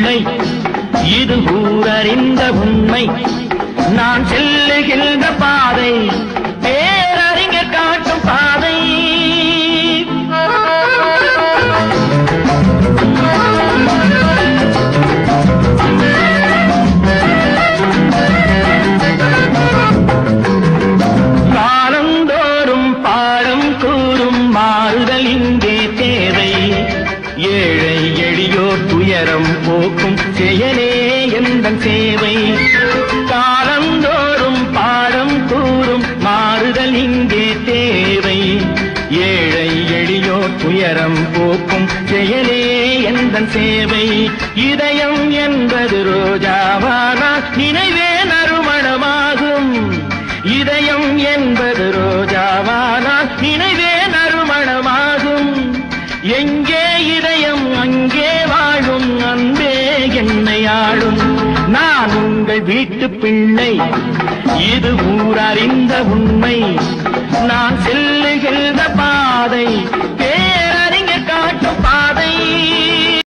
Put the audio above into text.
பிள்ளை இது ஊரறிந்த உண்மை நான் செல்லுகின்ற பாதை பேரறிஞர் காட்டும் பாதை காலந்தோறும் பாடம் கூறும் மாறுதல் இங்கே தேவை ஏழை எளியோர் துயரம் போக்கும் செயலே எந்தன் சேவை காலந்தோறும் பாடம் கூறும் மாறுதல் இங்கே தேவை ஏழை எளியோர் துயரம் போக்கும் செயலே எந்தன் சேவை இதயம் என்பது ரோஜாவானால் நினைவே நறுமணமாகும் இதயம் என்பது ரோஜாவானால் நினைவே நறுமணமாகும் எங்கே இதயம் அங்கே வாழும் அன்பே என்னை ஆளும் நான் உங்கள் வீட்டு பிள்ளை இது ஊரறிந்த உண்மை